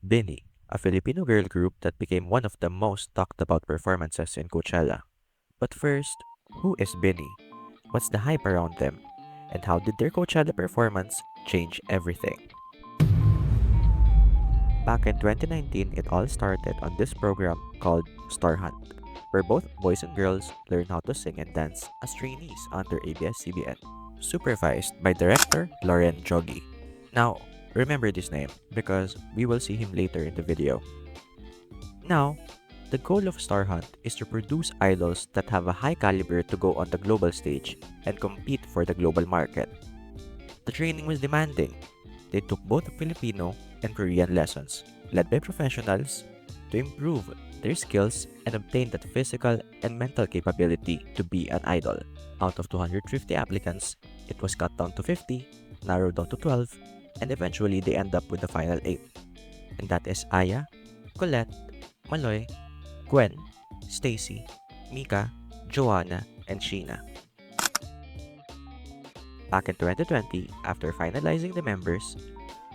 BINI, a Filipino girl group that became one of the most talked about performances in Coachella. But first, who is BINI? What's the hype around them? And how did their Coachella performance change everything? Back in 2019, it all started on this program called Star Hunt, where both boys and girls learn how to sing and dance as trainees under ABS-CBN, supervised by director Lauren Jogi. Now, remember this name because we will see him later in the video. Now, the goal of Star Hunt is to produce idols that have a high caliber to go on the global stage and compete for the global market. The training was demanding. They took both Filipino and Korean lessons, led by professionals, to improve their skills and obtain that physical and mental capability to be an idol. Out of 250 applicants, it was cut down to 50, narrowed down to 12, and eventually they end up with the final 8. And that is Aya, Colette, Maloy, Gwen, Stacy, Mika, Joanna, and Sheena. Back in 2020, after finalizing the members,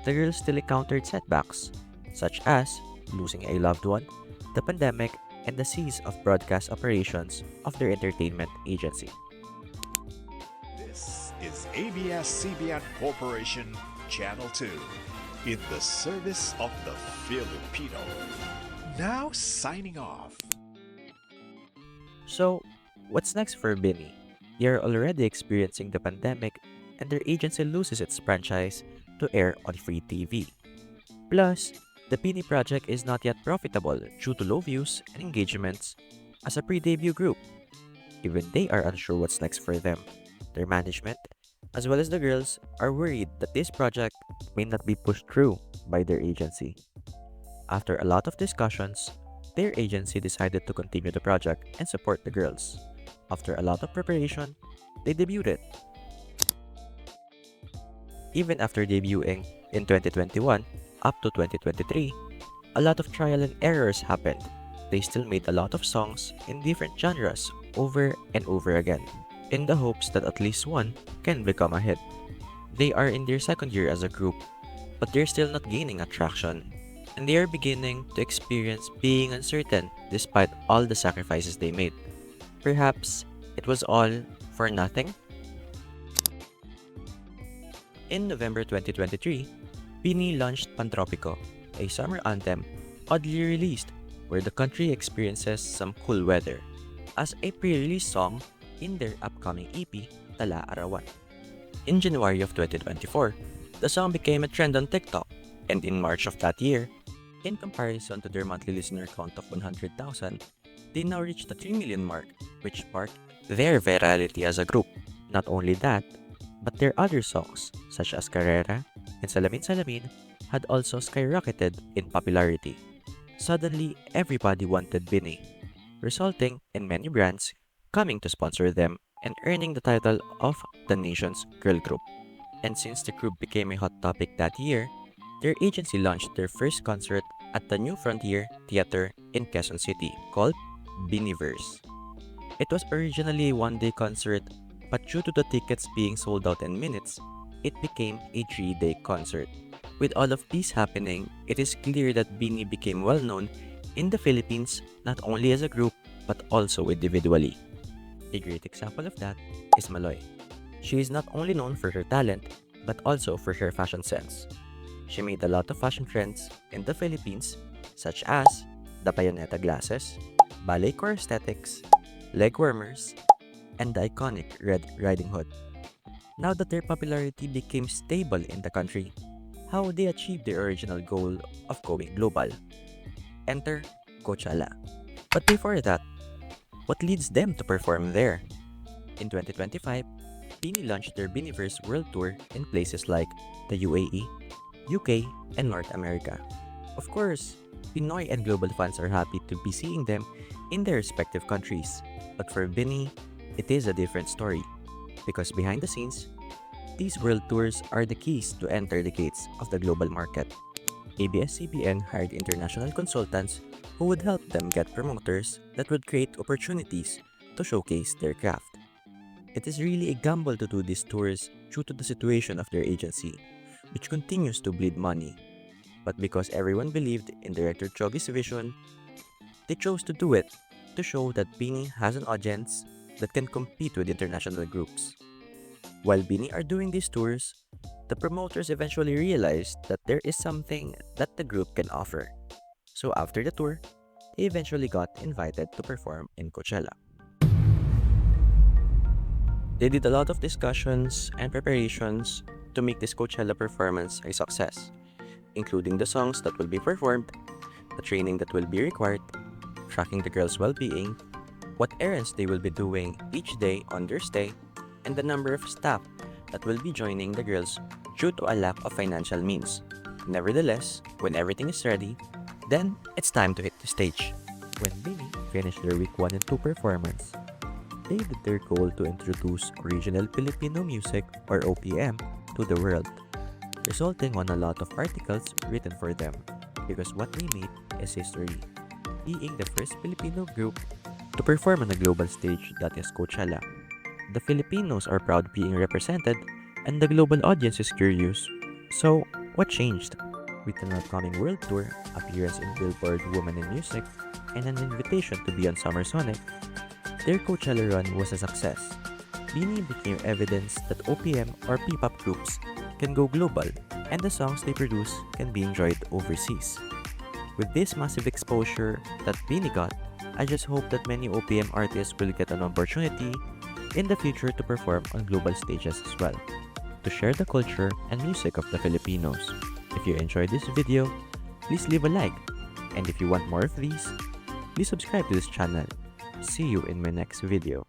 the girls still encountered setbacks, such as losing a loved one, the pandemic, and the cease of broadcast operations of their entertainment agency. This is ABS-CBN Corporation Channel 2 in the service of the Filipino. Now signing off. So, what's next for BINI? They're already experiencing the pandemic and their agency loses its franchise to air on free TV. Plus, the BINI project is not yet profitable due to low views and engagements as a pre-debut group. Even they are unsure what's next for them. Their management, as well as the girls, are worried that this project may not be pushed through by their agency. After a lot of discussions, their agency decided to continue the project and support the girls. After a lot of preparation, they debuted. Even after debuting in 2021 up to 2023, a lot of trial and errors happened. They still made a lot of songs in different genres over and over again, in the hopes that at least one can become a hit. They are in their second year as a group, but they're still not gaining attraction, and they are beginning to experience being uncertain despite all the sacrifices they made. Perhaps it was all for nothing? In November 2023, BINI launched Pantropico, a summer anthem oddly released where the country experiences some cool weather, as a pre-release song in their upcoming EP, Tala Arawan. In January of 2024, the song became a trend on TikTok, and in March of that year, in comparison to their monthly listener count of 100,000, they now reached the 3 million mark, which sparked their virality as a group. Not only that, but their other songs, such as Carrera and Salamin Salamin, had also skyrocketed in popularity. Suddenly, everybody wanted BINI, resulting in many brands coming to sponsor them and earning the title of the nation's girl group. And since the group became a hot topic that year, their agency launched their first concert at the New Frontier Theater in Quezon City called Biniverse. It was originally a one-day concert, but due to the tickets being sold out in minutes, it became a 3-day concert. With all of this happening, it is clear that BINI became well known in the Philippines not only as a group but also individually. A great example of that is Maloy. She is not only known for her talent but also for her fashion sense. She made a lot of fashion trends in the Philippines such as the bayoneta glasses, ballet core aesthetics, leg warmers, and the iconic Red Riding Hood. Now that their popularity became stable in the country, how would they achieve their original goal of going global? Enter Coachella. But before that, what leads them to perform there? In 2025, BINI launched their Biniverse World Tour in places like the UAE, UK, and North America. Of course, Pinoy and global fans are happy to be seeing them in their respective countries. But for BINI, it is a different story. Because behind the scenes, these world tours are the keys to enter the gates of the global market. ABS-CBN hired international consultants who would help them get promoters that would create opportunities to showcase their craft. It is really a gamble to do these tours due to the situation of their agency, which continues to bleed money. But because everyone believed in Director Chogi's vision, they chose to do it to show that BINI has an audience that can compete with international groups. While BINI are doing these tours, the promoters eventually realized that there is something that the group can offer. So after the tour, they eventually got invited to perform in Coachella. They did a lot of discussions and preparations to make this Coachella performance a success, including the songs that will be performed, the training that will be required, tracking the girls' well-being, what errands they will be doing each day on their stay, and the number of staff that will be joining the girls due to a lack of financial means. Nevertheless, when everything is ready, then it's time to hit the stage. When BINI finished their week 1 and 2 performance, they did their goal to introduce original Filipino music or OPM to the world, resulting on a lot of articles written for them because what they made is history, being the first Filipino group to perform on a global stage that is Coachella. The Filipinos are proud being represented and the global audience is curious. So, what changed? With an upcoming world tour, appearance in Billboard Women in Music, and an invitation to be on Summer Sonic, their Coachella run was a success. BINI became evidence that OPM or Ppop groups can go global and the songs they produce can be enjoyed overseas. With this massive exposure that BINI got, I just hope that many OPM artists will get an opportunity in the future to perform on global stages as well, to share the culture and music of the Filipinos. If you enjoyed this video, please leave a like, and if you want more of these, please subscribe to this channel. See you in my next video.